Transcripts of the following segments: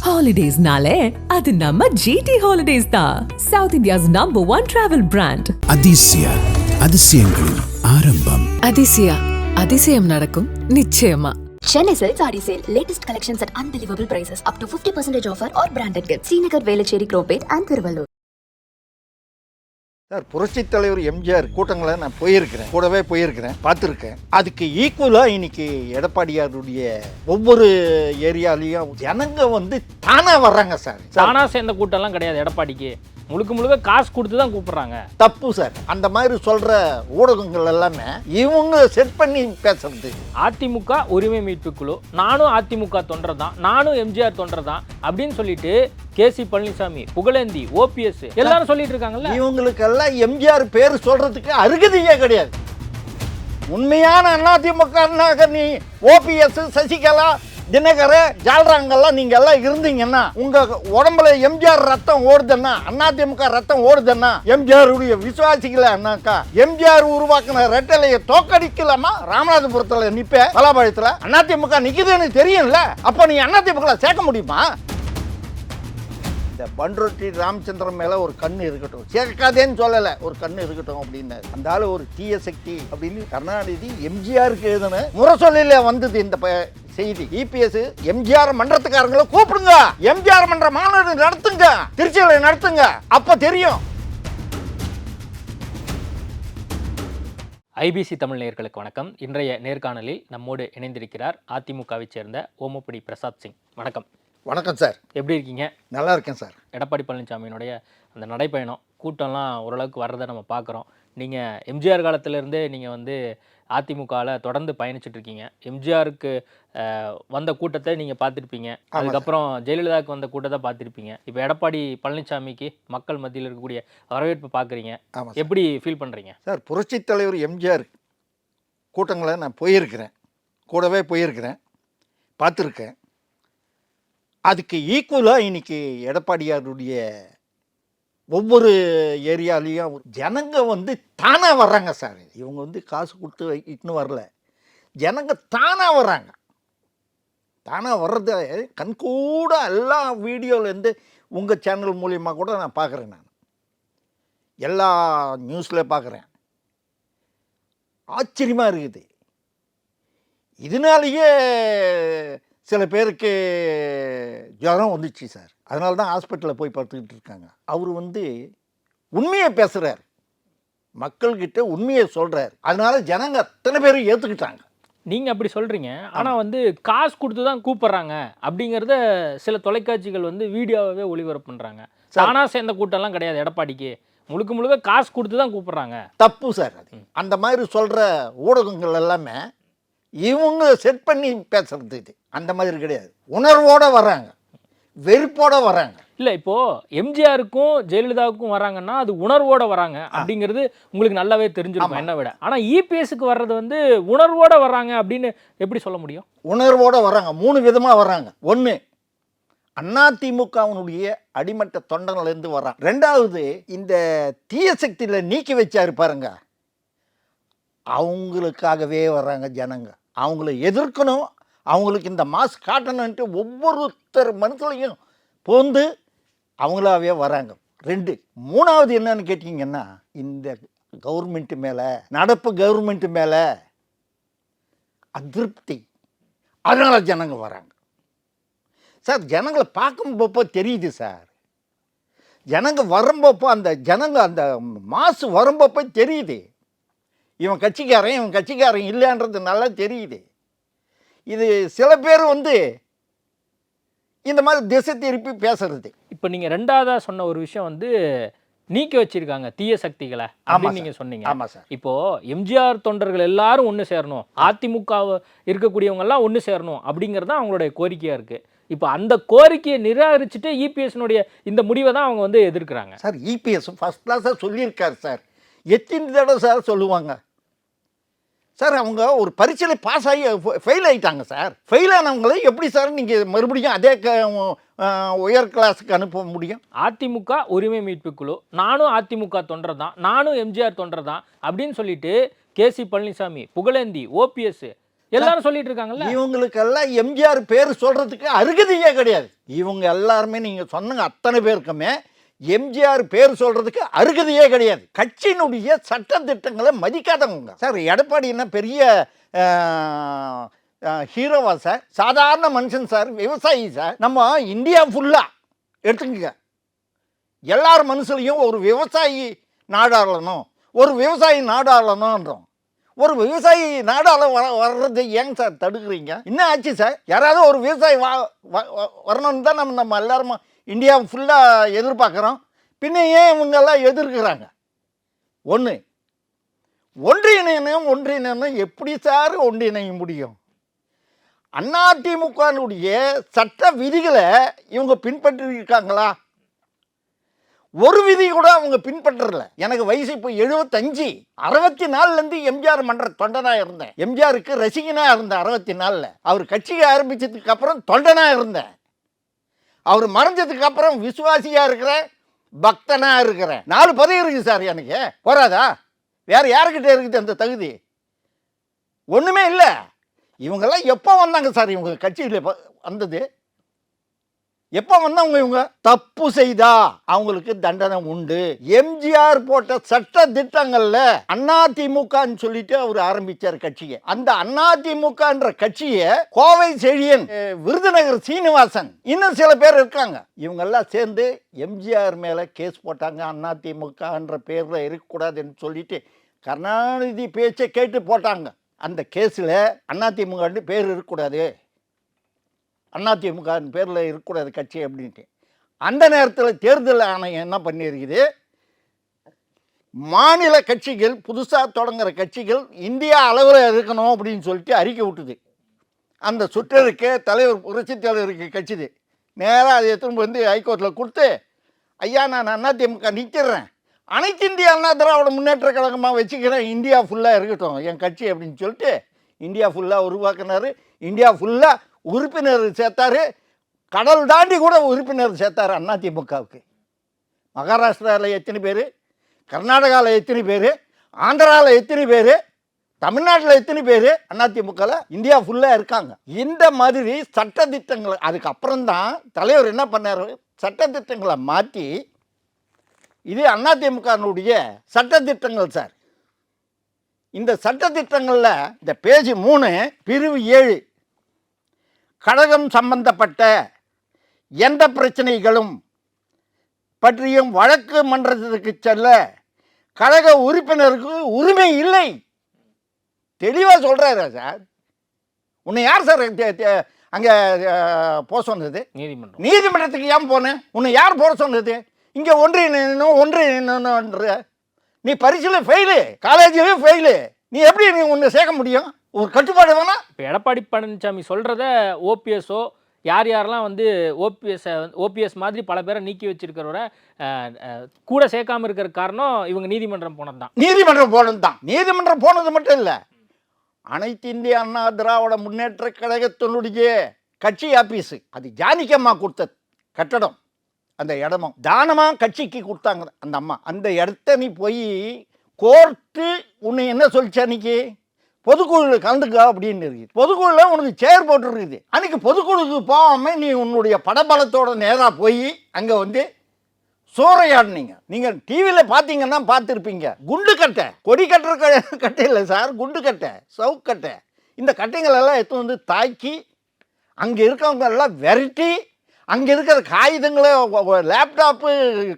Holidays-nale, adu namma GT Holidays da. South India's #1 travel brand. Athisaya அதிசயங்களின் ஆரம்பம். அதிசயா அதிசயம் நடக்கும் நிச்சயமா. Chennai Silks Adi Sale. Latest collections at unbelievable prices. Up to 50% offer or branded gifts. Srinagar, Velachery, Cropate and Thiruvallur. Sir, புரட்சித் தலைவர் எம்ஜிஆர் கூட்டங்களை நான் கூடவே போயிருக்கிறேன், பார்த்துருக்கேன். அதுக்கு ஈக்குவலாக இன்னைக்கு எடப்பாடியாருடைய ஒவ்வொரு ஏரியாலையும் ஜனங்க தானா வர்றாங்க சார். தானா சேர்ந்த கூட்டம்லாம் கிடையாது. எடப்பாடிக்கு முழுக்க காசு கொடுத்து தான் கூப்பிடுறாங்க. தப்பு சார். அந்த மாதிரி சொல்ற ஊடகங்கள் எல்லாமே இவங்க செட் பண்ணி பேசுறது. அதிமுக உரிமை மீட்பு குழு, நானும் அதிமுக தொண்டர் தான், நானும் எம்ஜிஆர் தொண்டர் தான் அப்படின்னு சொல்லிட்டு கேசி பழனிசாமி, புகழேந்தி, ஓபிஎஸ் எல்லாரும் சொல்லிட்டு இருக்காங்கல்ல. இவங்களுக்கெல்லாம் எம்ஜிஆர் பேர் சொல்றதுக்கு அருகதையே கிடையாது. உண்மையான அதிமுக நீ ஓபிஎஸ், சசிகலா, தினகர, ஜால்ராங்கெல்லாம் நீங்க எல்லாம் இருந்தீங்கன்னா, உங்க உடம்புல எம்ஜிஆர் ரத்தம் ஓடுதுன்னா, அதிமுக ரத்தம் ஓடுதுன்னா, எம்ஜிஆர் உடைய விசுவாசிக்கலன்னாக்கா எம்ஜிஆர் உருவாக்குன ரெட்டலையை தோக்கடிக்கலாமா? ராமநாதபுரத்துல நிப்ப பலாபாயத்துல அதிமுக நிக்குதுன்னு தெரியும்ல, அப்ப நீ அதிமுக சேர்க்க முடியுமா? இந்த பண்ருட்டி ராமச்சந்திரன் மேல ஒரு கண்ணு இருக்கட்டும், சேர்க்காதேன்னு சொல்லல, ஒரு கண்ணு இருக்கட்டும் அப்படின்னு. அந்த ஆளு ஒரு தீய சக்தி அப்படின்னு கருணாநிதி எம்ஜிஆருக்கு எழுதுன முரசொலியில வந்தது இந்த செய்தி. இபிஎஸ் எம்ஜிஆர் மன்றத்துக்காரங்களை கூப்பிடுங்க, எம்ஜிஆர் மன்ற மாநாடு நடத்துங்க, திருச்சியில நடத்துங்க, அப்ப தெரியும். ஐபிசி தமிழ் நேயர்களுக்கு வணக்கம். இன்றைய நேர்காணலில் நம்மோடு இணைந்திருக்கிறார் அதிமுகவை சேர்ந்த ஓமப்படி பிரசாத் சிங். வணக்கம். வணக்கம் சார், எப்படி இருக்கீங்க? நல்லா இருக்கேன் சார். எடப்பாடி பழனிசாமியினுடைய அந்த நடைப்பயணம் கூட்டம்லாம் ஓரளவுக்கு வர்றதை நம்ம பார்க்குறோம். நீங்கள் எம்ஜிஆர் காலத்திலேருந்தே நீங்கள் அதிமுகவில் தொடர்ந்து பயணிச்சுட்டு இருக்கீங்க. எம்ஜிஆருக்கு வந்த கூட்டத்தை நீங்கள் பார்த்துருப்பீங்க, அதுக்கப்புறம் ஜெயலலிதாவுக்கு வந்த கூட்டத்தை பார்த்துருப்பீங்க. இப்போ எடப்பாடி பழனிசாமிக்கு மக்கள் மத்தியில் இருக்கக்கூடிய வரவேற்பு பார்க்குறீங்க, எப்படி ஃபீல் பண்ணுறீங்க சார்? புரட்சித் தலைவர் எம்ஜிஆர் கூட்டங்களை நான் கூடவே போயிருக்கிறேன், பார்த்துருக்கேன். அதுக்கு ஈக்குவலாக இன்னைக்கு எடப்பாடியாருடைய ஒவ்வொரு ஏரியாலையும் ஜனங்க தானாக வர்றாங்க சார். இவங்க காசு கொடுத்து இட்டுன்னு வரல, ஜனங்க தானாக வர்றாங்க. தானாக வர்றத கண்கூட எல்லா வீடியோலேருந்து உங்கள் சேனல் மூலியமாக கூட நான் பார்க்குறேன். நான் எல்லா நியூஸில் பார்க்குறேன். ஆச்சரியமாக இருக்குது. இதனாலேயே சில பேருக்கு ஜுரம் வந்துச்சு சார். அதனால தான் ஹாஸ்பிட்டலில் போய் பார்த்துக்கிட்டு இருக்காங்க. அவர் உண்மையை பேசுகிறார், மக்கள்கிட்ட உண்மையை சொல்கிறார். அதனால ஜனங்க அத்தனை பேரும் ஏற்றுக்கிட்டாங்க. நீங்கள் அப்படி சொல்கிறீங்க, ஆனால் காசு கொடுத்து தான் கூப்பிட்றாங்க அப்படிங்கிறத சில தொலைக்காட்சிகள் வீடியோவே ஒளிபரப்பு பண்ணுறாங்க. தானா சேர்ந்த கூட்டம்லாம் கிடையாது. எடப்பாடிக்கு முழுக்க காசு கொடுத்து தான் கூப்பிட்றாங்க. தப்பு சார். அது அந்த மாதிரி சொல்கிற ஊடகங்கள் எல்லாமே இவங்க செட் பண்ணி பேசுறது. இது அந்த மாதிரி கிடையாது. உணர்வோடு வர்றாங்க, வெறுப்போட வராங்க. இல்லை, இப்போது எம்ஜிஆருக்கும் ஜெயலலிதாவுக்கும் வராங்கன்னா அது உணர்வோடு வராங்க அப்படிங்கிறது உங்களுக்கு நல்லாவே தெரிஞ்சிருக்கும் என்ன விட. ஆனால் இபிஎஸ்க்கு வர்றது உணர்வோடு வர்றாங்க அப்படின்னு எப்படி சொல்ல முடியும்? உணர்வோடு வராங்க, 3 விதமாக வர்றாங்க. ஒன்று, அதிமுகவினுடைய அடிமட்ட தொண்டனிலேருந்து வர்றாங்க. 2வது, இந்த தீய சக்தியில் நீக்கி வச்சாரு பாருங்க, அவங்களுக்காகவே வர்றாங்க ஜனங்க. அவங்கள எதிர்க்கணும், அவங்களுக்கு இந்த மாஸ் காட்டணுன்ட்டு ஒவ்வொருத்தர் மனசுலையும் போந்து அவங்களாவே வராங்க. 2. 3வது என்னன்னு கேட்டிங்கன்னா, இந்த கவர்மெண்ட்டு மேலே, நடப்பு கவர்மெண்ட்டு மேலே அதிருப்தி, அதனால் ஜனங்க வராங்க சார். ஜனங்களை பார்க்கும்போப்போ தெரியுது சார். ஜனங்க வரும்போப்போ அந்த ஜனங்க அந்த மாசு வரும்போப்போ தெரியுது. இவன் கட்சிக்காரன் இல்லைன்றது நல்லா தெரியுது. இது சில பேர் இந்த மாதிரி திசை திருப்பி பேசுறது. இப்போ நீங்கள் 2வதா சொன்ன ஒரு விஷயம் நீக்கி வச்சிருக்காங்க தீய சக்திகளை அப்படின்னு நீங்கள் சொன்னீங்க. ஆமாம் சார். இப்போது எம்ஜிஆர் தொண்டர்கள் எல்லாரும் ஒன்று சேரணும், அதிமுக இருக்கக்கூடியவங்க எல்லாம் ஒன்று சேரணும் அப்படிங்கிறது தான் அவங்களுடைய கோரிக்கையாக இருக்குது. இப்போ அந்த கோரிக்கையை நிராகரிச்சுட்டு இபிஎஸ்னுடைய இந்த முடிவை தான் அவங்க எதிர்க்கிறாங்க சார். இபிஎஸ் ஃபர்ஸ்ட் கிளாஸாக சொல்லியிருக்காரு சார். எத்தனை தடவை சார் சொல்லுவாங்க சார்? அவங்க ஒரு பரீட்சையில் பாஸ் ஆகி ஃபெயில் ஆகிட்டாங்க சார். ஃபெயில் ஆனவங்களை எப்படி சார் நீங்கள் மறுபடியும் அதே உயர் கிளாஸுக்கு அனுப்ப முடியும்? அதிமுக உரிமை மீட்பு குழு, நானும் அதிமுக தொண்டர் தான், நானும் எம்ஜிஆர் தொண்டர் தான் அப்படின்னு சொல்லிட்டு கேசி பழனிசாமி, புகழேந்தி, ஓபிஎஸ் எல்லாரும் சொல்லிட்டு இருக்காங்கல்ல. இவங்களுக்கெல்லாம் எம்ஜிஆர் பேர் சொல்றதுக்கு அருகதையே கிடையாது. இவங்க எல்லாருமே நீங்க சொன்னங்க அத்தனை பேருக்குமே எம்ஜிஆர் பேர் சொல்றதுக்கு அருகதையே கிடையாது. கட்சியினுடைய சட்ட திட்டங்களை மதிக்காதவங்க சார். எடப்பாடி என்ன பெரிய ஹீரோவா சார்? சாதாரண மனுஷன் சார், விவசாயி சார். நம்ம இந்தியா ஃபுல்லா எடுத்துக்கங்க, எல்லார் மனசுலையும் ஒரு விவசாயி நாடாளணும், ஒரு விவசாயி நாடாளணும்ன்றோம். ஒரு விவசாயி நாடால வர்றது ஏங்க சார் தடுக்கிறீங்க? என்ன ஆச்சு சார்? யாராவது ஒரு விவசாயி வரணும்னு தான் நம்ம எல்லாரும் இந்தியா ஃபுல்லாக எதிர்பார்க்குறோம். பின்ன ஏன் இவங்கெல்லாம் எதிர்க்கிறாங்க? ஒன்றிணையணும் எப்படி சார் ஒன்றிணைய முடியும்? அதிமுகனுடைய சட்ட விதிகளை இவங்க பின்பற்றிருக்காங்களா? ஒரு விதி கூட அவங்க பின்பற்றல. எனக்கு வயசு இப்போ 75. 64லேருந்து எம்ஜிஆர் மன்ற தொண்டனாக இருந்தேன். எம்ஜிஆருக்கு ரசிகனாக இருந்தேன் 64ல். அவர் கட்சியை ஆரம்பித்ததுக்கு அப்புறம் தொண்டனாக இருந்தேன். அவர் மறைஞ்சதுக்கு அப்புறம் விசுவாசியாக இருக்கிறேன், பக்தனாக இருக்கிறேன். 4 பதவி இருக்குது சார் எனக்கு. போராதா? வேறு யாருக்கிட்ட இருக்குது அந்த தகுதி? ஒன்றுமே இல்லை. இவங்கெல்லாம் எப்போ வந்தாங்க சார்? இவங்க கட்சியில் வந்தது எப்போ வந்தவங்க? இவங்க தப்பு செய்தா அவங்களுக்கு தண்டனை உண்டு. எம்ஜிஆர் போட்ட சட்ட திட்டங்கள்ல அதிமுகன்னு சொல்லிட்டு அவர் ஆரம்பிச்சார் கட்சியை. அந்த அதிமுகன்ற கட்சியை கோவை செழியன், விருதுநகர் சீனிவாசன், இன்னும் சில பேர் இருக்காங்க. இவங்க எல்லாம் சேர்ந்து எம்ஜிஆர் மேல கேஸ் போட்டாங்க. அதிமுகன்ற பேர்ல இருக்கக்கூடாதுன்னு சொல்லிட்டு கருணாநிதி பேச்சை கேட்டு போட்டாங்க. அந்த கேஸில் அதிமுக பேர் இருக்கக்கூடாது, அதிமுக பேரில் இருக்கக்கூடாது கட்சி அப்படின்ட்டு. அந்த நேரத்தில் தேர்தல் ஆணையம் என்ன பண்ணியிருக்குது? மாநில கட்சிகள், புதுசாக தொடங்குற கட்சிகள் இந்தியா அளவில் இருக்கணும் அப்படின்னு சொல்லிட்டு அறிக்கை விட்டுது. அந்த சுற்றறிக்கை தலைவர் புரட்சி தலைவருக்கு கட்சிது. நேராக அதை எடுத்துன்னு வந்து ஹைகோர்ட்டில் கொடுத்து, ஐயா நான் அதிமுக நிற்கிறேன், அனைத்து இந்திய அண்ணா திராவிட முன்னேற்ற கழகமாக வச்சுக்கிறேன், இந்தியா ஃபுல்லாக இருக்கட்டும் என் கட்சி அப்படின்னு சொல்லிட்டு இந்தியா ஃபுல்லாக உருவாக்குனார். இந்தியா ஃபுல்லாக உறுப்பினர் சேர்த்தாரு. கடல் தாண்டி கூட உறுப்பினர் சேர்த்தாரு அதிமுகவுக்கு. மகாராஷ்டிராவில் எத்தனை பேர், கர்நாடகாவில் எத்தனை பேர், ஆந்திராவில் எத்தனை பேர், தமிழ்நாட்டில் எத்தனை பேர் அதிமுகவில் இந்தியா ஃபுல்லாக இருக்காங்க. இந்த மாதிரி சட்டத்திட்டங்கள் அதுக்கப்புறம்தான் தலைவர் என்ன பண்ணார்? சட்டத்திட்டங்களை மாற்றி, இது அதிமுகனுடைய சட்டத்திட்டங்கள் சார். இந்த சட்டத்திட்டங்களில் இந்த பேஜ் 3 பிரிவு 7 கழகம் சம்பந்தப்பட்ட எந்த பிரச்சனைகளும் பற்றியும் வழக்கு மன்றத்திற்கு செல்ல கழக உறுப்பினருக்கு உரிமை இல்லை. தெளிவாக சொல்கிறாரு சார். உன்னை யார் சார் அங்கே போக சொன்னது? நீதிமன்றத்துக்கு ஏன் போனேன்? உன்னை யார் போக சொன்னது? இங்கே ஒன்றிணைன்ற நீ பரீட்சையில் ஃபெயிலு, காலேஜில் ஃபெயிலு, நீ எப்படி நீ ஒன்று சேர்க்க முடியும்? ஒரு கட்டுப்பாடு வேணா? இப்போ எடப்பாடி பழனிசாமி சொல்கிறத ஓபிஎஸ்ஓ யார் யாரெல்லாம் வந்து ஓபிஎஸ் மாதிரி பல பேரை நீக்கி வச்சிருக்கிறவரை கூட சேர்க்காமல் இருக்கிற காரணம் இவங்க நீதிமன்றம் போனது தான். நீதிமன்றம் போனது மட்டும் இல்லை, அனைத்து இந்திய அண்ணா திராவிட முன்னேற்ற கழகத்தினுடைய கட்சி ஆபீஸு, அது ஜானகியம்மா கொடுத்த கட்டடம், அந்த இடமும் தானமாக கட்சிக்கு கொடுத்தாங்க அந்த அம்மா. அந்த இடத்த நீ போய் கோர்ட்டு உன்னை என்ன சொல்லிச்சு? அன்னைக்கு பொதுக்குழுவில் கலந்துக்க அப்படின்னு இருக்குது. பொதுக்குழுவில் உனக்கு சேர் போட்டுருக்குது. அன்றைக்கி பொதுக்குழுக்கு போகாமல் நீ உன்னுடைய படபலத்தோட நேராக போய் அங்கே வந்து சூறையாடினீங்க. நீங்கள் டிவியில் பார்த்தீங்கன்னா பார்த்துருப்பீங்க. குண்டு கட்டை, கொடி கட்டுற கட்டை இல்லை சார், குண்டு கட்டை, சவுக்கு கட்டை, இந்த கட்டைங்களெல்லாம் எடுத்து வந்து தாக்கி அங்கே இருக்கவங்க எல்லாம் விரட்டி, அங்கே இருக்கிற காகிதங்களை, லேப்டாப்பு,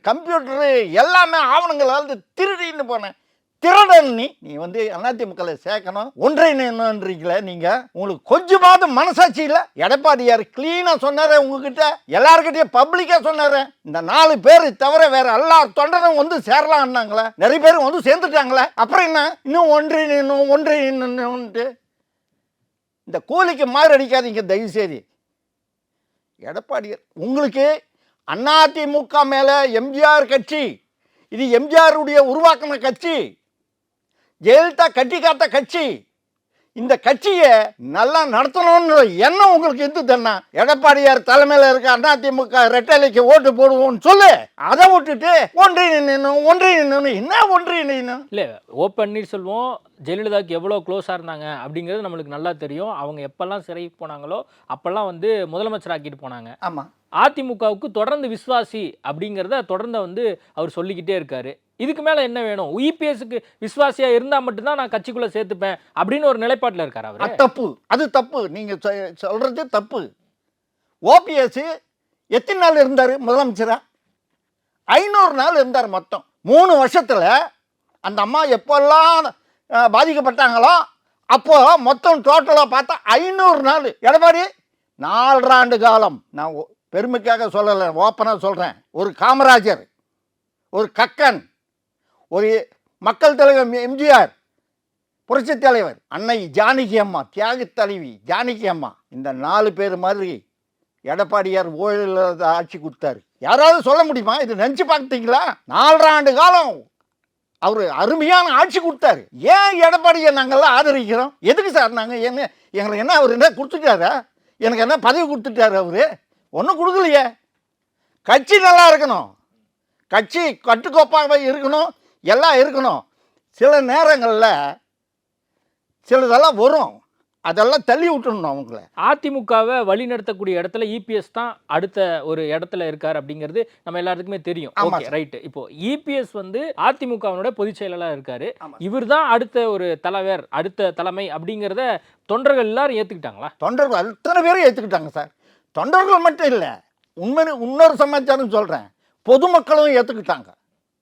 கம்ப்யூட்டரு எல்லாமே ஆவணங்களால் திருடின்னு போனேன். திருடன் நீ வந்து அதிமுகவில் சேர்க்கணும், ஒன்றிணைன்றீங்களே நீங்கள், உங்களுக்கு கொஞ்சமாவது மனசாட்சி இல்லை? எடப்பாடியார் கிளீனாக சொன்னார் உங்ககிட்ட, எல்லாருக்கிட்டையும் பப்ளிக்காக சொன்னார். இந்த 4 பேர் தவிர வேற எல்லா தொண்டரும் வந்து சேரலாம்னாங்களே, நிறைய பேர் வந்து சேர்ந்துட்டாங்களே, அப்புறம் என்ன இன்னும் ஒன்றிணைன்னுட்டு இந்த கூலிக்கு மாறு அடிக்காதீங்க தயவுசெய்து. எடப்பாடியார் உங்களுக்கு அதிமுக மேலே எம்ஜிஆர் கட்சி, இது எம்ஜிஆருடைய உருவாக்கின கட்சி, ஜெயலலிதா கட்டி காத்த கட்சி, இந்த கட்சியை நல்லா நடத்தணும்னு எண்ணம் உங்களுக்கு இருந்துதுன்னா எடப்பாடியார் தலைமையில் இருக்க அதிமுக ரெட்டலைக்கு ஓட்டு போடுவோம்னு சொல்லு. அதை விட்டுட்டு ஒன்றிய என்ன ஒன்றிய இல்லை, ஓ பன்னீர்செல்வம் ஜெயலலிதாவுக்கு எவ்வளோ க்ளோஸாக இருந்தாங்க அப்படிங்கிறது நம்மளுக்கு நல்லா தெரியும். அவங்க எப்பெல்லாம் சிறை போனாங்களோ அப்பெல்லாம் வந்து முதலமைச்சர் ஆக்கிட்டு போனாங்க. ஆமாம், அதிமுகவுக்கு தொடர்ந்து விஸ்வாசி அப்படிங்கிறத தொடர்ந்து வந்து அவர் சொல்லிக்கிட்டே இருக்காரு. இதுக்கு மேலே என்ன வேணும்? இபிஎஸ்க்கு விஸ்வாசியாக இருந்தால் மட்டும்தான் நான் கட்சிக்குள்ளே சேர்த்துப்பேன் அப்படின்னு ஒரு நிலைப்பாட்டில் இருக்கார் அவர். தப்பு, அது தப்பு. நீங்கள் சொல்கிறது தப்பு. ஓபிஎஸ் எத்தனை நாள் இருந்தார் முதலமைச்சரா? 500 நாள் இருந்தார் மொத்தம். 3 வருஷத்தில் அந்த அம்மா எப்பெல்லாம் பாதிக்கப்பட்டாங்களோ அப்போ மொத்தம் டோட்டலாக பார்த்தா 500 நாள். எடப்பாடி 4 ஆண்டு காலம். நான் பெருமைக்காக சொல்லலை, ஓப்பனாக சொல்கிறேன். ஒரு காமராஜர், ஒரு கக்கன், ஒரு மக்கள் தலைவர் எம்ஜிஆர், புரட்சி தலைவர் அன்னை ஜானகி அம்மா, தியாக தலைவி ஜானகி அம்மா, இந்த 4 பேர் மாதிரி எடப்பாடியார் ஊழல் ஆட்சி கொடுத்தாரு. யாராவது சொல்ல முடியுமா? இது நினச்சி பார்த்தீங்களா? 4 ஆண்டு காலம் அவர் அருமையான ஆட்சி கொடுத்தாரு. ஏன் எடப்பாடியை நாங்கள்லாம் ஆதரிக்கிறோம்? எதுக்கு சார்? நாங்கள் என்ன, எங்களுக்கு என்ன அவர் என்ன கொடுத்துட்டாரா? எனக்கு என்ன பதவி கொடுத்துட்டாரு? அவர் ஒன்றும் கொடுக்கலையே. கட்சி நல்லா இருக்கணும், கட்சி கட்டுக்கோப்பாக இருக்கணும், எல்லாம் இருக்கணும். சில நேரங்களில் சிலதெல்லாம் வரும், அதெல்லாம் தள்ளி விட்டுணும் அவங்கள. அதிமுகவை வழி நடத்தக்கூடிய இடத்துல இபிஎஸ் தான் அடுத்த ஒரு இடத்துல இருக்கார் அப்படிங்கிறது நம்ம எல்லாத்துக்குமே தெரியும். Okay, right. இப்போ இபிஎஸ் வந்து அதிமுகவினோட பொதுச் செயலாளர் இருக்காரு. இவர் தான் அடுத்த ஒரு தலைவர், அடுத்த தலைமை அப்படிங்கிறத தொண்டர்கள் எல்லாரும் ஏற்றுக்கிட்டாங்களா? தொண்டர்கள் அத்தனை பேரும் ஏற்றுக்கிட்டாங்க சார். தொண்டர்கள் மட்டும் இல்லை, இன்னொரு சமாச்சாரம் சொல்கிறேன், பொதுமக்களும் ஏற்றுக்கிட்டாங்க.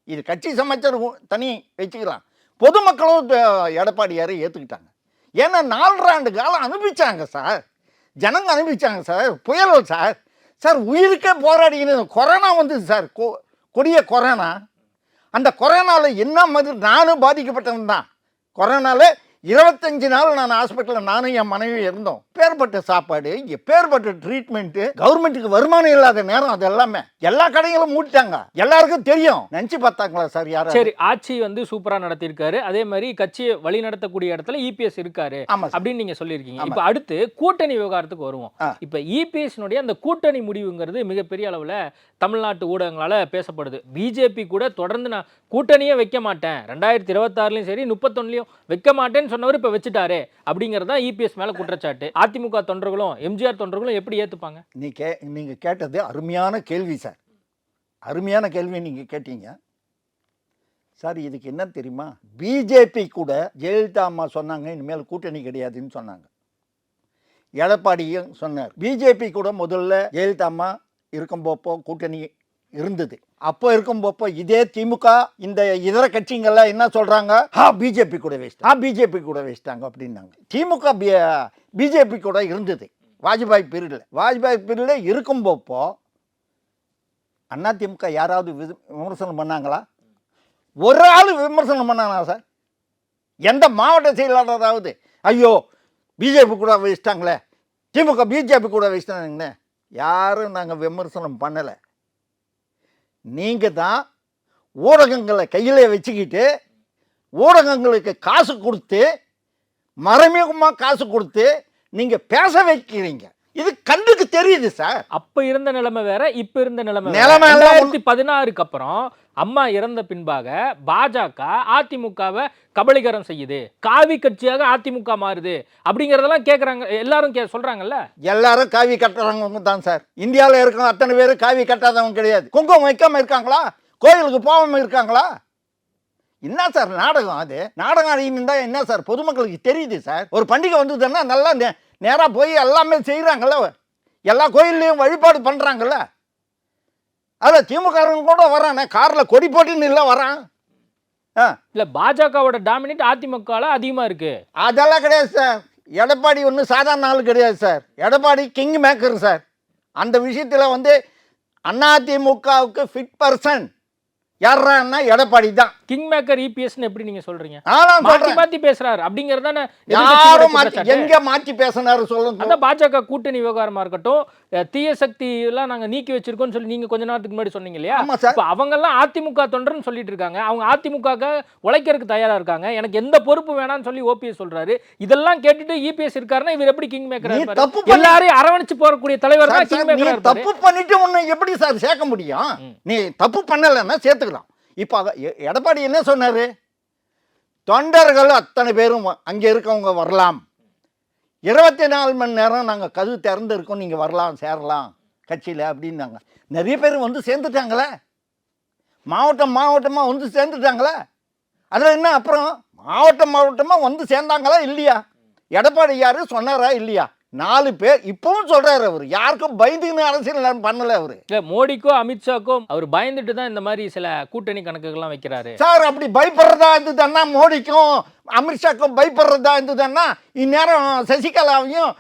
இது கட்சி சமாச்சாரம் தனி வச்சுக்கலாம். பொதுமக்களும் எடப்பாடியாரை ஏற்றுக்கிட்டாங்க. ஏன்னா 4 ஆண்டு காலம் அனுபவிச்சாங்க சார், ஜனங்க அனுபவிச்சாங்க சார். புயல் சார், சார் உயிருக்கே போராடின்னு கொரோனா வந்தது சார், கொடிய கொரோனா. அந்த கொரோனாவில் என்ன மாதிரி நானும் பாதிக்கப்பட்டவன் தான். கொரோனாவில் 25 நாள் நான் ஹாஸ்பிட்டலில் நானும் என் மனைவி இருந்தோம். பேர்பட்ட சாப்பாடு, பேர்பட்ட ட்ரீட்மெண்ட்டு, கவர்மெண்ட்டுக்கு வருமானம் இல்லாத நேரம், அது எல்லாமே எல்லா கடைகளும் மூட்டாங்க. எல்லாருக்கும் தெரியும். நினச்சி பார்த்தாங்களா சார் யாரும்? சரி, ஆட்சி வந்து சூப்பராக நடத்தியிருக்காரு. அதே மாதிரி கட்சியை வழி நடத்தக்கூடிய இடத்துல இபிஎஸ் இருக்காரு அப்படின்னு நீங்க சொல்லியிருக்கீங்க. இப்போ அடுத்து கூட்டணி விவகாரத்துக்கு வருவோம். இப்போ இபிஎஸ்னுடைய அந்த கூட்டணி முடிவுங்கிறது மிகப்பெரிய அளவில் தமிழ்நாட்டு ஊடகங்களால் பேசப்படுது. பிஜேபி கூட தொடர்ந்து நான் கூட்டணியே வைக்க மாட்டேன், 2026லையும் சரி 31லையும் வைக்க மாட்டேன்னு சொன்னவர் இப்போ வச்சுட்டாரு அப்படிங்கிறதா இபிஎஸ் மேலே குற்றச்சாட்டு. அதிமுக தொண்டர்களும் எம்ஜிஆர் தொண்டர்களும் எப்படி ஏற்றுப்பாங்க? நீங்கள் கேட்டது அருமையான கேள்வி சார், அருமையான கேள்வி நீங்கள் கேட்டீங்க சார். இதுக்கு என்ன தெரியுமா? பிஜேபி கூட ஜெயலலிதா அம்மா சொன்னாங்க இனிமேல் கூட்டணி கிடையாதுன்னு சொன்னாங்க. எடப்பாடியும் சொன்னார். பிஜேபி கூட முதல்ல ஜெயலலிதா அம்மா இருக்கும்போப்போ கூட்டணி இருந்தது. அப்போ இருக்கும்போப்போ இதே திமுக இந்த இதர கட்சிங்கள்லாம் என்ன சொல்கிறாங்க? பிஜேபி கூட வச்சிட்டாங்க, பிஜேபி கூட வச்சிட்டாங்க அப்படின்னாங்க. திமுக பிஜேபி கூட இருந்தது வாஜ்பாய் பீரியடில் இருக்கும்போப்போ அதிமுக யாராவது விமர்சனம் பண்ணாங்களா? ஒரு ஆள் விமர்சனம் பண்ணாங்களா சார்? எந்த மாவட்ட செயலாளராவது ஐயோ பிஜேபி கூட வச்சிட்டாங்களே, திமுக பிஜேபி கூட வச்சிட்டாங்கன்னு யாரும் நாங்கள் விமர்சனம் பண்ணலை. நீங்கள் தான் ஊடகங்களை கையில் வச்சுக்கிட்டு ஊடகங்களுக்கு காசு கொடுத்து, மறைமுகமாக காசு கொடுத்து நீங்கள் பேச வைக்கிறீங்க. இது கண்ணுக்கு தெரியுது சார். அப்ப இருந்த நிலைமை வேற, இப்ப இருந்த நிலைமை 2016க்கு அப்புறம் அம்மா இறந்த பின்பாக பாஜக அதிமுகவை கபலீகரம் செய்யுது, காவி கட்சியாக அதிமுக மாறுது அப்படிங்கறதெல்லாம் கேட்குறாங்க, எல்லாரும் சொல்றாங்கல்ல. எல்லாரும் காவி கட்டுறவங்க தான் சார். இந்தியாவில் இருக்க அத்தனை பேர் காவி கட்டாதவங்க கிடையாது. குங்குமம் வைக்காம இருக்காங்களா? கோயிலுக்கு போகாம இருக்காங்களா? என்ன சார் நாடகம்? அது நாடகம் அடிந்தா என்ன சார்? பொதுமக்களுக்கு தெரியுது சார். ஒரு பண்டிகை வந்ததுன்னா நல்லா நேராக போய் எல்லாமே செய்கிறாங்கல்ல, எல்லா கோயில்லையும் வழிபாடு பண்ணுறாங்கல்ல. அதில் திமுகவங்க கூட வரானே, காரில் கொடி போட்டுன்னு இல்லை வரான். இல்லை, பாஜகவோட டாமினேட் அதிமுகவில் அதிகமாக இருக்குது. அதெல்லாம் கிடையாது சார். எடப்பாடி ஒன்றும் சாதாரண ஆள் கிடையாது sir. Edappadi king maker sir. அந்த விஷயத்தில் வந்து அதிமுகவுக்கு ஃபிட் பர்சன் யாருன்னா எடப்பாடி தான். கிங் மேக்கர் இபிஎஸ்னு எப்படி நீங்க சொல்றீங்க? நான் மாத்தி சொல்றேன், மாத்தி பேசுறாரு அப்படிங்கறது தானே யாரும் எங்க மாற்றி பேசினாரு சொல்லுங்க. அந்த பாஜக கூட்டணி விவகாரமா இருக்கட்டும், தீய சக்தி எல்லாம் நாங்க நீக்கி வச்சிருக்கோம்னு சொல்லி நீங்க கொஞ்ச நேரத்துக்கு முன்னாடி சொன்னீங்க இல்லையா? ஆமா சார். இப்ப அவங்க எல்லாம் அதிமுக தொண்டர்னு சொல்லிட்டு இருக்காங்க. அவங்க அதிமுக உழைக்கிறதுக்கு தயாரா இருக்காங்க. எனக்கு எந்த பொறுப்பு வேணாம்னு சொல்லி ஓபிஎஸ் சொல்றாரு. இதெல்லாம் கேட்டுட்டு இபிஎஸ் இருக்காருன்னா இவர் எப்படி கிங் மேக்கரா நீ இருப்பாரு? தப்பு பண்ணி- எல்லாரையும் அரவணைச்சு போறக்கூடிய தலைவர் தான் சார், கிங் நீ மேக்கரா இருப்பாரு. தப்பு பண்ணிட்டு உன்னை எப்படி சார் சேர்க்க முடியும்? நீ தப்பு பண்ணலைன்னா சேர்த்துக்கலாம். இப்போ எடப்பாடி என்ன சொன்னாரு? தொண்டர்கள் அத்தனை பேரும் அங்கே இருக்கவங்க வரலாம், 24 மணி நேரம் நாங்கள் கதவு திறந்து இருக்கோம், நீங்கள் வரலாம் சேரலாம் கட்சியில் அப்படின்னாங்க. நிறைய பேர் வந்து சேர்ந்துட்டாங்களே, மாவட்டமாக வந்து சேர்ந்துட்டாங்களே. அதில் என்ன அப்புறம் மாவட்டமாக வந்து சேர்ந்தாங்களா இல்லையா? எடப்பாடி யாரு சொன்னாரா இல்லையா? 4 பேர் இப்பவும் சொல்றாரு. அவர் யாருக்கும் பயந்துன்னு அரசியல் பண்ணல. அவரு இல்ல மோடிக்கோ அமித்ஷாக்கோ அவர் பயந்துட்டு தான் இந்த மாதிரி சில கூட்டணி கணக்குகள்லாம் வைக்கிறாரு சார். அப்படி பயப்படுறதா இருந்ததுன்னா, மோடிக்கும் அமித்ஷாக்கும் பயப்படுறதா இருந்ததுன்னா இந்நேரம் சசிகலாவையும்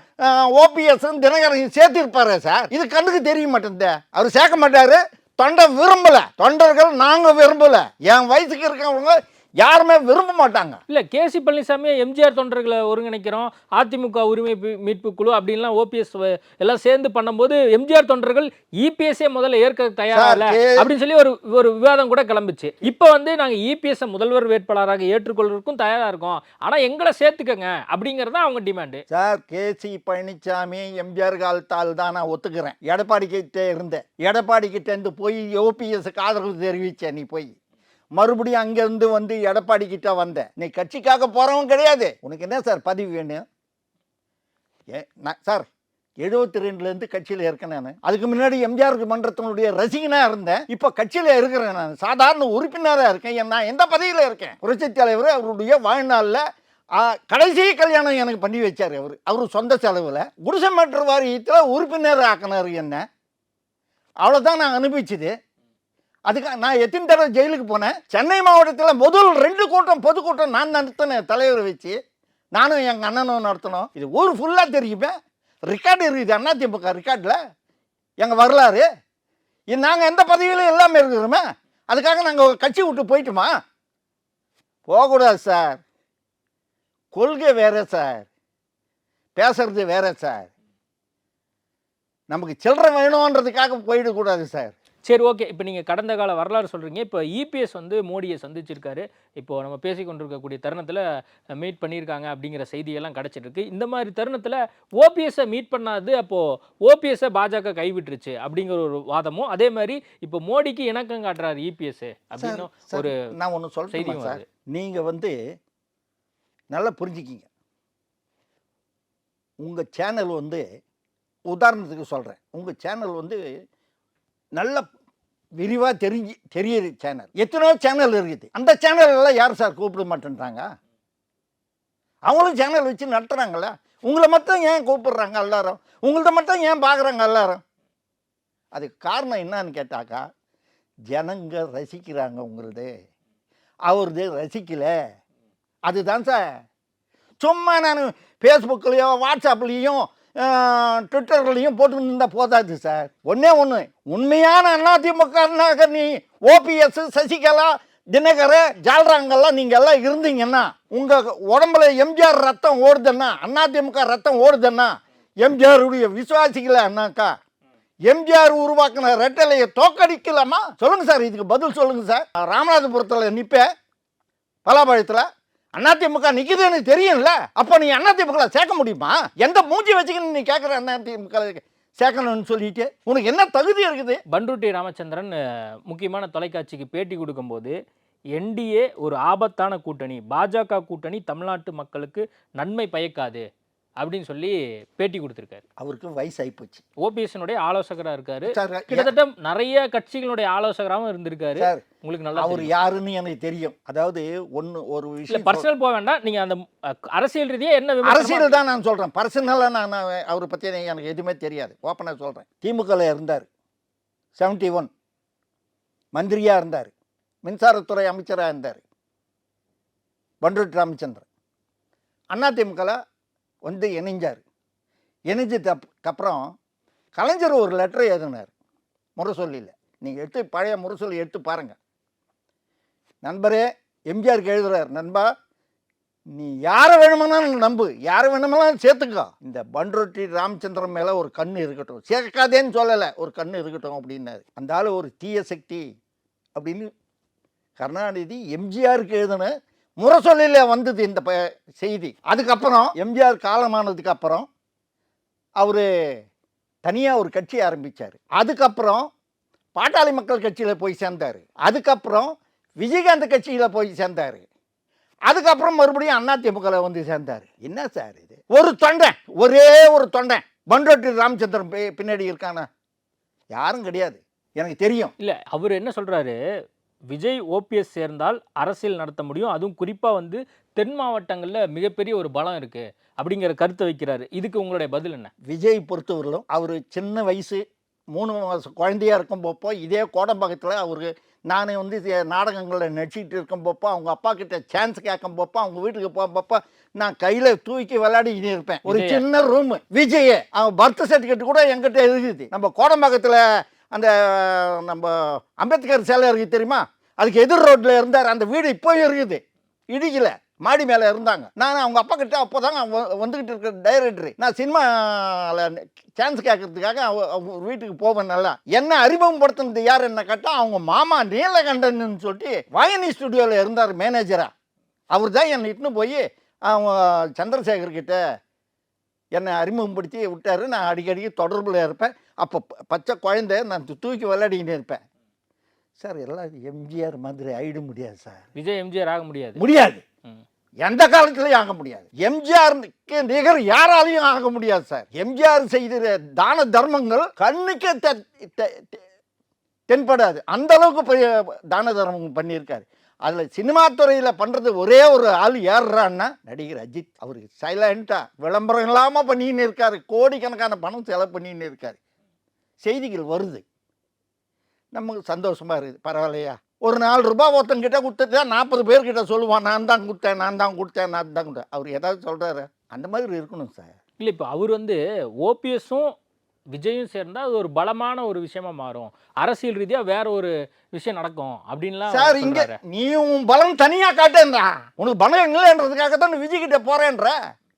ஓபிஎஸ் தினகரையும் சேர்த்திருப்பாரு சார். இது கண்ணுக்கு தெரிய மாட்டேங்குது. அவர் சேர்க்க மாட்டாரு. தொண்டை விரும்பல, தொண்டர்கள் நாங்க விரும்பல, என் வயசுக்கு இருக்கவங்க யாருமே விரும்ப மாட்டாங்க. இல்ல கேசி பழனிசாமி எம்ஜிஆர் தொண்டர்களை ஒருங்கிணைக்கிறோம், அதிமுக உரிமை மீட்பு குழு அப்படின்லாம் ஓபிஎஸ் எல்லாம் சேர்ந்து பண்ணும்போது எம்ஜிஆர் தொண்டர்கள் இபிஎஸ்ஏ முதல்ல ஏற்க தயாரா இல்ல அப்படின்னு சொல்லி ஒரு விவாதம் கூட கிளம்பிச்சு. இப்ப வந்து நாங்க இபிஎஸ் முதல்வர் வேட்பாளராக ஏற்றுக்கொள்வதற்கும் தயாரா இருக்கோம், ஆனா எங்களை சேர்த்துக்கங்க அப்படிங்கறது அவங்க டிமாண்டு. சார், கேசி பழனிசாமி எம்ஜிஆர் காலத்தால் தான் நான் ஒத்துக்கிறேன். எடப்பாடி கிட்டே இருந்தேன். எடப்பாடி கிட்ட இருந்து போய் ஓபிஎஸ்க்கு ஆதரவு தெரிவிச்சேன். நீ போய் மறுபடியும் அங்கேருந்து வந்து எடப்பாடி கிட்ட வந்த. நீ கட்சிக்காக போகிறவன் கிடையாது. உனக்கு என்ன சார் பதவி வேணும்? சார் 72லேருந்து கட்சியில் இருக்கேன் நான். அதுக்கு முன்னாடி எம்ஜிஆர் மன்றத்தினுடைய ரசிகனாக இருந்தேன். இப்போ கட்சியில் இருக்கிறேன். நான் சாதாரண உறுப்பினராக இருக்கேன். நான் எந்த பதவியில் இருக்கேன்? புரட்சித் தலைவர் அவருடைய வாழ்நாளில் கடைசி கல்யாணம் எனக்கு பண்ணி வச்சார். அவர் சொந்த செலவில் குடிசை மாற்று வாரியத்தில் உறுப்பினர் ஆக்கினார் என்ன. அவ்வளோதான் நான் அனுபவிச்சது. அதுக்காக நான் எத்தனை தடவை ஜெயிலுக்கு போனேன். சென்னை மாவட்டத்தில் முதல் 2 கூட்டம் பொதுக்கூட்டம் நான் நடத்தினேன். தலைவரை வச்சு நானும் எங்கள் அண்ணனும் நடத்தினோம். இது ஊர் ஃபுல்லாக தெரியுமே. ரெக்கார்டு இருக்குது அதிமுக ரெக்கார்டில். எங்கள் வரலாறு நாங்கள் எந்த பதவியிலும் எல்லாமே இருக்கிறோமே. அதுக்காக நாங்கள் கட்சி விட்டு போயிட்டோமா? போகக்கூடாது சார். கொள்கை வேற சார், பேசுறது வேற சார். நமக்கு சில்லறை வேணுன்றதுக்காக போயிடக்கூடாது சார். சரி, ஓகே. இப்போ நீங்கள் கடந்த கால வரலாறு சொல்கிறீங்க. இப்போ இபிஎஸ் வந்து மோடியை சந்திச்சிருக்காரு. இப்போது நம்ம பேசி கொண்டிருக்கக்கூடிய தருணத்தில் மீட் பண்ணியிருக்காங்க அப்படிங்கிற செய்தியெல்லாம் கிடச்சிருக்கு. இந்த மாதிரி தருணத்தில் ஓபிஎஸ்ஸை மீட் பண்ணாது, அப்போது ஓபிஎஸ்ஸை பாஜக கைவிட்டுருச்சு அப்படிங்கிற ஒரு வாதமும், அதே மாதிரி இப்போ மோடிக்கு இணக்கம் காட்டுறாரு இபிஎஸ் அப்படின்னு ஒரு நான் ஒன்று சொல்கிறேன் சார். நீங்கள் வந்து நல்லா புரிஞ்சுக்கிங்க. உங்கள் சேனல் வந்து உதாரணத்துக்கு சொல்கிறேன். உங்கள் சேனல் வந்து நல்ல விரிவாக தெரிய சேனல். எத்தனையோ சேனல் இருக்குது. அந்த சேனல்லாம் யார் சார் கூப்பிட மாட்டேன்றாங்க? அவங்களும் சேனல் வச்சு நடத்துகிறாங்களா? உங்களை மட்டும் ஏன் கூப்பிடுறாங்க எல்லாரும்? உங்கள்த மட்டும் ஏன் பார்க்குறாங்க எல்லாரும்? அதுக்கு காரணம் என்னன்னு கேட்டாக்கா, ஜனங்க ரசிக்கிறாங்க உங்களுது, அவரது ரசிக்கலை. அதுதான் சார். சும்மா நான் ஃபேஸ்புக்லேயோ வாட்ஸ்அப்லேயும் ட்விட்டர்லையும் போட்டுன்னு இருந்தால் போதாது சார். ஒன்றே ஒன்று, உண்மையான அதிமுக நீ ஓபிஎஸ் சசிகலா தினகர ஜால்ராங்கெல்லாம் நீங்கள் எல்லாம் இருந்தீங்கன்னா, உங்கள் உடம்புல எம்ஜிஆர் ரத்தம் ஓடுதுன்னா, அதிமுக ரத்தம் ஓடுதுன்னா, எம்ஜிஆருடைய விசுவாசிகளை அண்ணாக்கா எம்ஜிஆர் உருவாக்கின ரெட்டலையை தோக்கடிக்கலாமா? சொல்லுங்கள் சார், இதுக்கு பதில் சொல்லுங்கள் சார். ராமநாதபுரத்தில் நிற்பேன், பலாபாளையத்தில் அதிமுக நிற்குதுன்னு தெரியும்ல. அப்போ நீ அதிமுக சேர்க்க முடியுமா? எந்த மூஞ்சி வச்சுக்கணும் நீ கேட்குற அதிமுக சேர்க்கணும்னு சொல்லிட்டு உனக்கு என்ன தகுதி இருக்குது? பண்ருட்டி ராமச்சந்திரன் முக்கியமான தொலைக்காட்சிக்கு பேட்டி கொடுக்கும்போது, என்டிஏ ஒரு ஆபத்தான கூட்டணி, பாஜக கூட்டணி தமிழ்நாட்டு மக்களுக்கு நன்மை பயக்காது அப்படின்னு சொல்லி பேட்டி கொடுத்துருக்காரு. அவருக்கு வயசாகி போச்சு. ஓபிஎஸ்னுடைய ஆலோசகராக இருக்காரு. கிட்டத்தட்ட நிறைய கட்சிகளுடைய ஆலோசகராகவும் இருந்திருக்காரு. உங்களுக்கு நல்லா அவர் யாருன்னு எனக்கு தெரியும். அதாவது ஒரு விஷயம் பர்சனல் போக வேண்டாம், நீங்க அந்த அரசியல் ரீதியாக என்ன அரசியல் தான் நான் சொல்றேன். பர்சனலாக நான் அவரை பற்றி எனக்கு எதுவுமே தெரியாது. ஓப்பனாக சொல்றேன். திமுகவில் இருந்தார், 71 மந்திரியா இருந்தார், மின்சாரத்துறை அமைச்சராக இருந்தார் பண்ருட்டி ராமச்சந்திரன். அதிமுகவில் வந்து இணைஞ்சார். இணைஞ்சதுக்கப்புறம் கலைஞர் ஒரு லெட்டரை எழுதினார் முரசொல்லியில். நீங்கள் எடுத்து பழைய முரசொல்லி எடுத்து பாருங்கள். நண்பரே எம்ஜிஆருக்கு எழுதுறார், நண்பா நீ யாரை வேணுமானாலும் நம்பு, யாரை வேணுமானாலும் சேர்த்துக்கோ, இந்த பண்ருட்டி ராமச்சந்திரன் மேலே ஒரு கண்ணு இருக்கட்டும், சேர்க்காதேன்னு சொல்லலை, ஒரு கண்ணு இருக்கட்டும் அப்படின்னாரு. அந்த ஆள் ஒரு தீய சக்தி அப்படின்னு கருணாநிதி எம்ஜிஆருக்கு எழுதின முரசொலியில் வந்தது இந்த செய்தி. அதுக்கப்புறம் எம்ஜிஆர் காலமானதுக்கு அப்புறம் அவர் தனியாக ஒரு கட்சி ஆரம்பித்தார். அதுக்கப்புறம் பாட்டாளி மக்கள் கட்சியில் போய் சேர்ந்தார். அதுக்கப்புறம் விஜயகாந்த் கட்சியில் போய் சேர்ந்தார். அதுக்கப்புறம் மறுபடியும் அதிமுகவில் வந்து சேர்ந்தார். என்ன சார் இது? ஒரு தொண்டை, ஒரே ஒரு தொண்டை பண்ருட்டி ராமச்சந்திரன் பின்னாடி இருக்கானா? யாரும் கிடையாது, எனக்கு தெரியும். இல்லை, அவர் என்ன சொல்கிறாரு, விஜய் ஓபிஎஸ் சேர்ந்தால் அரசியல் நடத்த முடியும், அதுவும் குறிப்பாக வந்து தென் மாவட்டங்களில் மிகப்பெரிய ஒரு பலம் இருக்குது அப்படிங்கிற கருத்தை வைக்கிறாரு. இதுக்கு உங்களுடைய பதில் என்ன? விஜய் பொறுத்தவரையிலும் அவர் சின்ன வயசு 3 மாதம் குழந்தையாக இருக்கும்போப்போ இதே கோடம்பாக்கத்தில் அவருக்கு நான் வந்து நாடகங்களில் நடிச்சிட்டு இருக்கும்போப்போ அவங்க அப்பா கிட்ட சான்ஸ் கேட்கும்போப்போ அவங்க வீட்டுக்கு போகும்போப்போ நான் கையில் தூக்கி விளையாடிக்கிட்டு இருப்பேன். ஒரு சின்ன ரூம் விஜய் அவன் பர்த் சர்டிஃபிகேட் கூட என்கிட்ட இருக்குது. நம்ம கோடம்பாக்கத்தில் அந்த நம்ம அம்பேத்கர் சிலை இருக்குது தெரியுமா, அதுக்கு எதிர் ரோட்டில் இருந்தார். அந்த வீடு இப்போ இருக்குது, இடிக்கல, மாடி மேலே இருந்தாங்க. நான் அவங்க அப்பா கிட்ட அப்போ தாங்க வந்துக்கிட்டு இருக்கிற டைரக்டரு. நான் சினிமாவில் சான்ஸ் கேட்கறதுக்காக அவங்க வீட்டுக்கு போவேன். நல்லா என்ன அறிமுகப்படுத்தினது யார் என்ன கேட்டால் அவங்க மாமா நீலகண்டன் சொல்லிட்டு வாயனி ஸ்டுடியோவில் இருந்தார் மேனேஜராக. அவர் தான் என்னை இட்டுன்னு போய் அவங்க சந்திரசேகர்கிட்ட என்னை அறிமுகப்படுத்தி விட்டார். நான் அடிக்கடி தொடர்பில் இருப்பேன். அப்போ பச்சை குழந்தை நான் தூக்கி விளையாடிக்கிட்டு இருப்பேன். சார் எல்லாம் எம்ஜிஆர் மாதிரி ஆகிட முடியாது சார். விஜய் எம்ஜிஆர் ஆக முடியாது, முடியாது, எந்த காலத்திலையும் ஆக முடியாது. எம்ஜிஆருக்கு நிகர் யாராலையும் ஆக முடியாது சார். எம்ஜிஆர் செய்த தான தர்மங்கள் கண்ணுக்கே தென்படாது, அந்த அளவுக்கு தான தர்மம் பண்ணியிருக்காரு. அதில் சினிமா துறையில் பண்ணுறது ஒரே ஒரு ஆள் யாருறான்னா நடிகர் அஜித். அவருக்கு சைலண்ட்டாக விளம்பரம் இல்லாமல் பண்ணின்னு இருக்காரு, கோடிக்கணக்கான பணம் செலவு பண்ணின்னு இருக்காரு. செய்திகள் வருது, நமக்கு சந்தோஷமாக இருக்குது, பரவாயில்லையா. ஒரு 4 ரூபாய் ஒருத்தங்கிட்ட கொடுத்துட்டா 40 பேர்கிட்ட சொல்லுவான், நான் தான் கொடுத்தேன், நான் தான் கொடுத்தேன், நான் தான் கொடுத்தேன். அவர் ஏதாவது சொல்கிறாரு, அந்த மாதிரி இருக்கணும் சார். இல்லை, இப்போ அவர் வந்து ஓபிஎஸும் விஜயும் சேர்ந்தால் அது ஒரு பலமான ஒரு விஷயமா மாறும், அரசியல் ரீதியாக வேற ஒரு விஷயம் நடக்கும் அப்படின்லாம் சார். இங்கே நீயும் பலம் தனியாக காட்டேன்றா, உனக்கு பலம் இல்லைன்றதுக்காக தான் விஜய் கிட்ட போகிறேன்ற,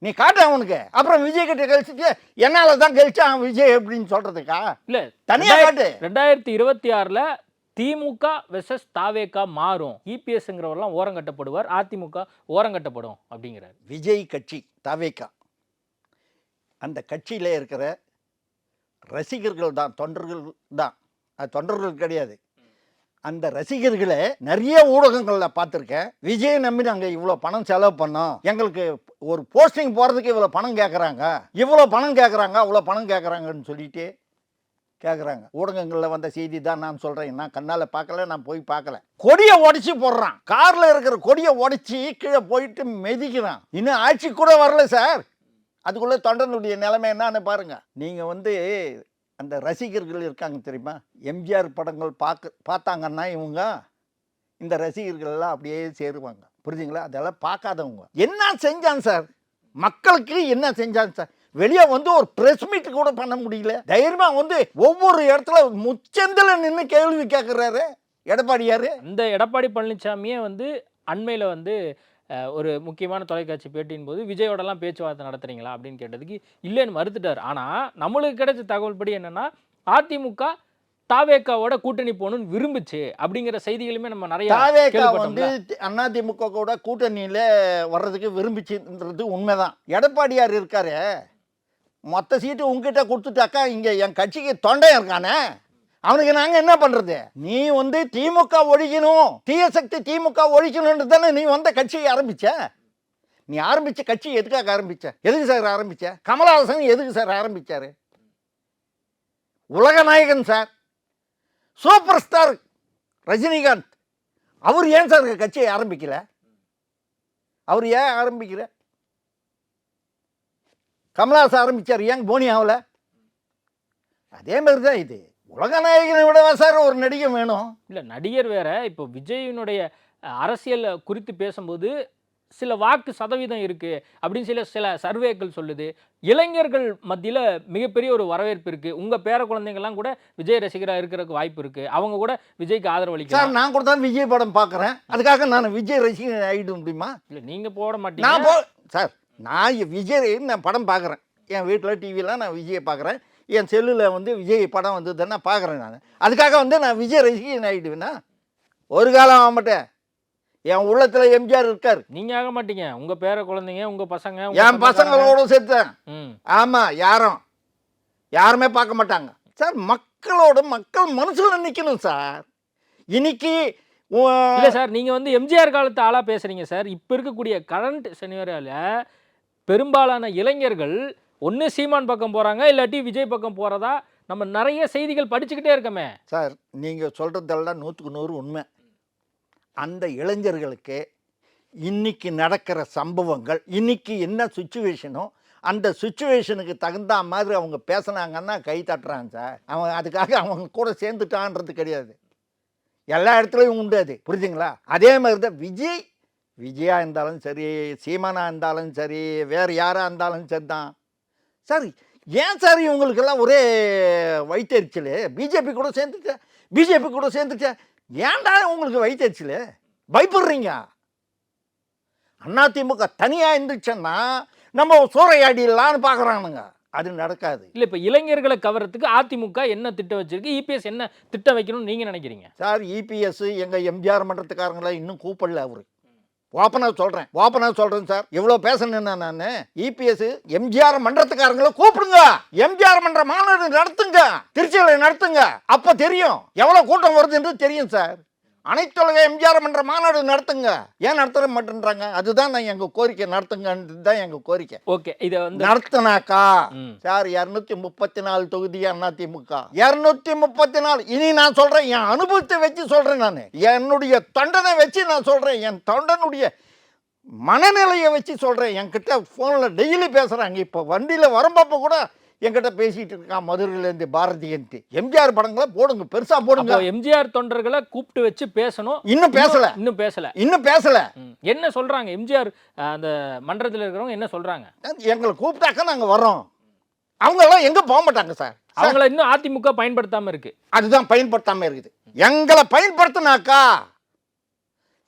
நீ காட்ட அவனுக்கு. அப்புறம் விஜய் கிட்ட கழிச்சுட்டு என்னால் தான் கழிச்சான் விஜய் அப்படின்னு சொல்கிறதுக்கா? இல்லை, தனியாக காட்டு. 2026 திமுக வெர்சஸ் தாவேகா மாறும், இபிஎஸ்ங்கிறவரெல்லாம் ஓரங்கட்டப்படுவார், அதிமுக ஓரங்கட்டப்படும் அப்படிங்கிறார். விஜய் கட்சி தாவேகா, அந்த கட்சியில் இருக்கிற ரசிகர்கள் தான், தொண்டர்கள் தான், அது தொண்டர்கள் கிடையாது. அந்த ரசிகர்களை நிறைய ஊடகங்களில் பார்த்துருக்கேன். விஜய் நம்பி நாங்கள் இவ்வளோ பணம் செலவு பண்ணோம், எங்களுக்கு ஒரு போஸ்டிங் போகிறதுக்கு இவ்வளோ பணம் கேட்குறாங்க, இவ்வளோ பணம் கேட்குறாங்க, அவ்வளோ பணம் கேட்குறாங்கன்னு சொல்லிட்டு கேட்குறாங்க. ஊடகங்களில் வந்த செய்தி தான் நான் சொல்கிறேன், நான் கண்ணால் பார்க்கல, நான் போய் பார்க்கல. கொடியை உடச்சி போடுறான், காரில் இருக்கிற கொடியை உடச்சி கீழே போயிட்டு மெதிக்கிறான். இன்னும் ஆட்சி கூட வரல சார், அதுக்குள்ளே தொண்டனுடைய நிலைமை என்னன்னு பாருங்கள். நீங்கள் வந்து அந்த ரசிகர்கள் இருக்காங்க தெரியுமா, எம்ஜிஆர் படங்கள் பார்த்தாங்கன்னா இவங்க இந்த ரசிகர்கள் எல்லாம் அப்படியே சேருவாங்க, புரிஞ்சுங்களா? அதெல்லாம் பார்க்காதவங்க என்ன செஞ்சான் சார், மக்களுக்கு என்ன செஞ்சான் சார்? வெளியே வந்து ஒரு ப்ரெஸ் மீட் கூட பண்ண முடியல. தைரியமாக வந்து ஒவ்வொரு இடத்துல முச்சந்தில் நின்று கேள்வி கேட்குறாரு எடப்பாடியார். அந்த எடப்பாடி பழனிசாமியே வந்து அண்மையில் வந்து ஒரு முக்கியமான தொலைக்காட்சி பேட்டியின் போது விஜயோடலாம் பேச்சுவார்த்தை நடத்துறீங்களா அப்படின்னு கேட்டதுக்கு இல்லைன்னு மறுத்துட்டார். ஆனால் நம்மளுக்கு கிடைச்ச தகவல் படி என்னன்னா, அதிமுக தாவேகாவோட கூட்டணி போகணும்னு விரும்புச்சு அப்படிங்கிற செய்திகளுமே நம்ம நிறைய தாவேகா வந்து அதிமுக கூட கூட்டணியில் வர்றதுக்கு விரும்பிச்சுன்றது உண்மைதான். எடப்பாடியார் இருக்காரு, மொத்த சீட்டு உங்ககிட்ட கொடுத்துட்டாக்கா இங்கே என் கட்சிக்கு தொண்டை இருக்கானே, அவனுக்கு நாங்கள் என்ன பண்ணுறது? நீ வந்து திமுக ஒழிக்கணும், தீய சக்தி திமுக ஒழிக்கணுன்றது தானே நீ வந்த கட்சியை ஆரம்பிச்ச. நீ ஆரம்பித்த கட்சி எதுக்காக ஆரம்பித்த? எதுக்கு சார் ஆரம்பித்த? கமலஹாசன் எதுக்கு சார் ஆரம்பித்தார்? உலக நாயகன் சார், சூப்பர் ஸ்டார் ரஜினிகாந்த், அவர் ஏன் சார் கட்சியை ஆரம்பிக்கல? அவர் ஏன் ஆரம்பிக்கல? கமலஹாசன் ஆரம்பித்தார், ஏன் போனி ஆகல? அதே மாதிரி தான் இது. உலக நாயகனை விடவா சார் ஒரு நடிகர் வேணும்? இல்லை, நடிகர் வேற. இப்போ விஜயினுடைய அரசியல் குறித்து பேசும்போது சில வாக்கு சதவீதம் இருக்குது அப்படின்னு சில சர்வேக்கள் சொல்லுது. இளைஞர்கள் மத்தியில் மிகப்பெரிய ஒரு வரவேற்பு இருக்குது. உங்கள் பேர குழந்தைங்கள்லாம் கூட விஜய் ரசிகராக இருக்கிறதுக்கு வாய்ப்பு இருக்குது. அவங்க கூட விஜய்க்கு ஆதரவு அளிக்கலாம். சார் நான் கூட தான் விஜய் படம் பார்க்குறேன், அதுக்காக நான் விஜய் ரசிகன் ஆகிட முடியுமா? இல்லை, நீங்கள் போட மாட்டீங்க. சார் நான் விஜய் நான் படம் பார்க்குறேன், என் வீட்டில் டிவியில் நான் விஜயை பார்க்குறேன், என் செல்லில் வந்து விஜய் படம் வந்ததுன்னா பார்க்குறேன். நான் அதுக்காக வந்து நான் விஜய் ரசிகன் ஆகிடுவேன்னா ஒரு காலம் ஆக மாட்டேன். என் உள்ளத்துல எம்ஜிஆர் இருக்காரு. நீங்க ஆக மாட்டீங்க, உங்க பேர குழந்தைங்க, உங்க பசங்க, என் பசங்களோட சேர்த்தேன். ஆமா, யாருமே பார்க்க மாட்டாங்க சார். மக்கள் மனசுல நிக்கணும் சார். இன்னைக்கு இல்ல சார், நீங்க வந்து எம்ஜிஆர் காலத்து ஆளா பேசுறீங்க சார். இப்ப இருக்கக்கூடிய கரண்ட் சினாரியோல பெரும்பாலான இளைஞர்கள் ஒன்னு சீமான் பக்கம் போறாங்க, இல்லாட்டி விஜய் பக்கம் போறதா நம்ம நிறைய செய்திகள் படிச்சுக்கிட்டே இருக்கமே சார். நீங்க சொல்றதெல்லாம் 100க்கு 100 உண்மை. அந்த இளைஞர்களுக்கு இன்னைக்கு நடக்கிற சம்பவங்கள், இன்னைக்கு என்ன சுச்சுவேஷனோ அந்த சுச்சுவேஷனுக்கு தகுந்த மாதிரி அவங்க பேசுனாங்கன்னா கை தட்டுறாங்க சார். அவன் அதுக்காக அவங்க கூட சேர்ந்துட்டான்றது கிடையாது, எல்லா இடத்துலையும் உண்டு அது, புரிஞ்சுங்களா? அதே மாதிரி தான் விஜயா இருந்தாலும் சரி, சீமானா இருந்தாலும் சரி, வேறு யாராக இருந்தாலும் சரி தான் சார். ஏன் சார் இவங்களுக்கெல்லாம் ஒரே வயிற்றெரிச்சல்? பிஜேபி கூட சேர்ந்துட்டேன், ஏன்டா உங்களுக்கு வயிற்றெரிச்சல்? பயப்படுறீங்க? அதிமுக தனியாக இருந்துச்சுன்னா நம்ம சூறையாடிடலான்னு பார்க்குறானுங்க, அது நடக்காது. இல்லை, இப்போ இளைஞர்களை கவர்றதுக்கு அதிமுக என்ன திட்டம் வச்சிருக்கு, இபிஎஸ் என்ன திட்டம் வைக்கணும்னு நீங்கள் நினைக்கிறீங்க சார்? இபிஎஸ் எங்கள் எம்ஜிஆர் மன்றத்துக்காரங்கள இன்னும் கூப்பிடல. அவரு ஓப்பனாக சொல்கிறேன் சார். எவ்வளோ பேசணுன்னா நான் இபிஎஸ் எம்ஜிஆர் மன்றத்துக்காரங்களை கூப்பிடுங்க, எம்ஜிஆர் மன்ற மாநாடு நடத்துங்க, திருச்சியில் நடத்துங்க. அப்போ தெரியும் எவ்வளோ கூட்டம் வருதுன்னு தெரியும் சார். அனைத்துலக எம்ஜிஆர் மன்ற மாநாடு நடத்துங்க. ஏன் நடத்த மாட்டேன்றாங்க? அதுதான் நான் எங்கள் கோரிக்கை, நடத்துங்கன்றது தான் எங்கள் கோரிக்கை. ஓகே, இதை வந்து நடத்தினாக்கா சார் 234 தொகுதி அதிமுக 234. இனி நான் சொல்றேன், என் அனுபவத்தை வச்சு சொல்றேன், நான் என்னுடைய தொண்டனை வச்சு நான் சொல்றேன், என் தொண்டனுடைய மனநிலையை வச்சு சொல்றேன். என்கிட்ட போன்ல டெய்லி பேசுறாங்க. இப்போ வண்டியில வரும்பப்ப கூட என்கிட்ட பேசிட்டு இருக்கான், மதுரையிலேருந்து பாரதியன்ட்டு. எம்ஜிஆர் படங்களை போடுங்க, பெருசா போடுங்க. எம்ஜிஆர் தொண்டர்களை கூப்பிட்டு வச்சு பேசணும். இன்னும் பேசல. என்ன சொல்றாங்க எம்ஜிஆர் அந்த மன்றத்தில் இருக்கிறவங்க? என்ன சொல்றாங்க? எங்களை கூப்பிட்டாக்க நாங்க வரோம். அவங்க எல்லாம் எங்க போக மாட்டாங்க சார். அவங்கள இன்னும் அதிமுக பயன்படுத்தாம இருக்கு. அதுதான் பயன்படுத்தாம இருக்குது. எங்களை பயன்படுத்தினாக்கா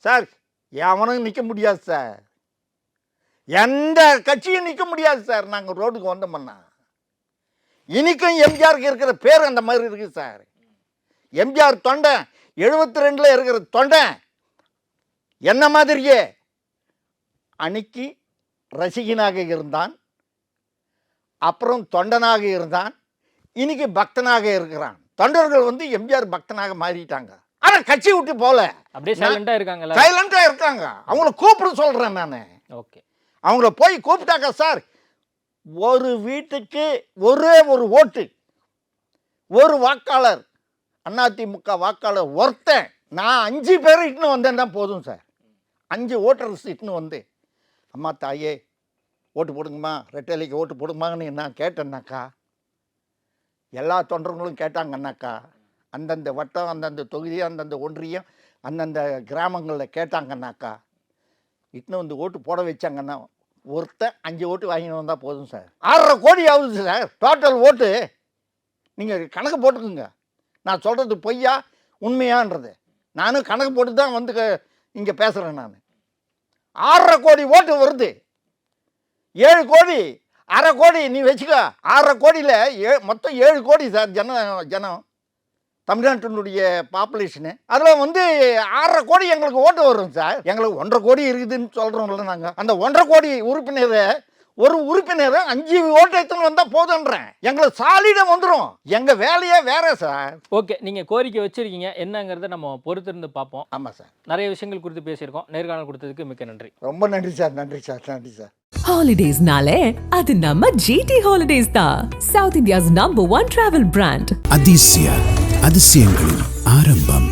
சார் எவனும் நிக்க முடியாது சார், எந்த கட்சியும் நிக்க முடியாது சார். நாங்க ரோடுக்கு வந்தோம்னா இன்னைக்கும் எம்ஜிஆருக்கு இருக்கிற பேர் அந்த மாதிரி இருக்கு சார். எம்ஜிஆர் தொண்டை 72ல் இருக்கிற தொண்டை என்ன மாதிரியே அன்னைக்கு ரசிகனாக இருந்தான், அப்புறம் தொண்டனாக இருந்தான், இன்னைக்கு பக்தனாக இருக்கிறான். தொண்டர்கள் வந்து எம்ஜிஆர் பக்தனாக மாறிட்டாங்க. ஆனா கட்சி விட்டு போல, அப்படியே சைலண்டா இருக்காங்க. அவங்கள கூப்பிட சொல்றேன் நான். ஓகே, அவங்கள போய் கூப்பிட்டாங்க சார். ஒரு வீட்டுக்கு ஒரே ஒரு ஓட்டு, ஒரு வாக்காளர், அதிமுக வாக்காளர் ஒருத்தன். நான் 5 பேரை இட்டுன்னு வந்தேன் தான் போதும் சார். 5 ஓட்டர்ஸ் இட்டுன்னு வந்து, அம்மா தாயே ஓட்டு போடுங்கம்மா, ரெட்டலைக்கு ஓட்டு போடுமான்னு நான் கேட்டேன்னாக்கா, எல்லா தொண்டர்களும் கேட்டாங்கன்னாக்கா, அந்தந்த வட்டம், அந்தந்த தொகுதி, அந்தந்த ஒன்றியம், அந்தந்த கிராமங்களில் கேட்டாங்கன்னாக்கா, இட்டுன்னு வந்து ஓட்டு போட வச்சாங்கன்னா ஒருத்தன் 5 ஓட்டு வாங்கிட்டு வந்தால் போதும் சார். 6.5 கோடி ஆகுது சார் டோட்டல் ஓட்டு. நீங்கள் கணக்கு போட்டுக்குங்க, நான் சொல்கிறது பொய்யா உண்மையான்றது. நானும் கணக்கு போட்டு தான் வந்து இங்கே பேசுகிறேன். நான் 6.5 கோடி ஓட்டு வருது. 7 கோடி 1/2 கோடி நீ வச்சுக்க. 6.5 கோடியில் மொத்தம் 7 கோடி சார் ஜனம் தமிழ்நாட்டினுடைய பாப்புலேஷனு. அதில் வந்து 6.5 கோடி எங்களுக்கு ஓட்டு வரும் சார். எங்களுக்கு 1.5 கோடி இருக்குதுன்னு சொல்கிறோம்ல நாங்கள். அந்த 1.5 கோடி உறுப்பினரை ஒரு உறுப்பினர் 5 ஓட்டு எடுத்துன்னு வந்தால் போதுன்றேன். எங்களுக்கு சாலிடாக வந்துடும். எங்கள் வேலையே வேற சார். ஓகே, நீங்கள் கோரிக்கை வச்சுருக்கீங்க, என்னங்கிறத நம்ம பொறுத்திருந்து பார்ப்போம். ஆமாம் சார், நிறைய விஷயங்கள் குறித்து பேசியிருக்கோம். நேர்காணல் கொடுத்ததுக்கு மிக்க நன்றி. ரொம்ப நன்றி சார். ஹாலிடேஸ்னாலே அது நம்ம ஜிடி ஹாலிடேஸ் தான். South India's number 1 travel brand. அதிசயங்களின் ஆரம்பம்.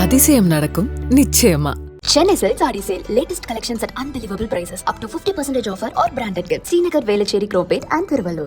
அதிசயம் நடக்கும் நிச்சயமா. Chennai Silks Adi Sale. Latest collections at unbelievable prices. Up to 50% offer or branded gifts. Srinagar, Velachery, Cropate and Thiruvallur.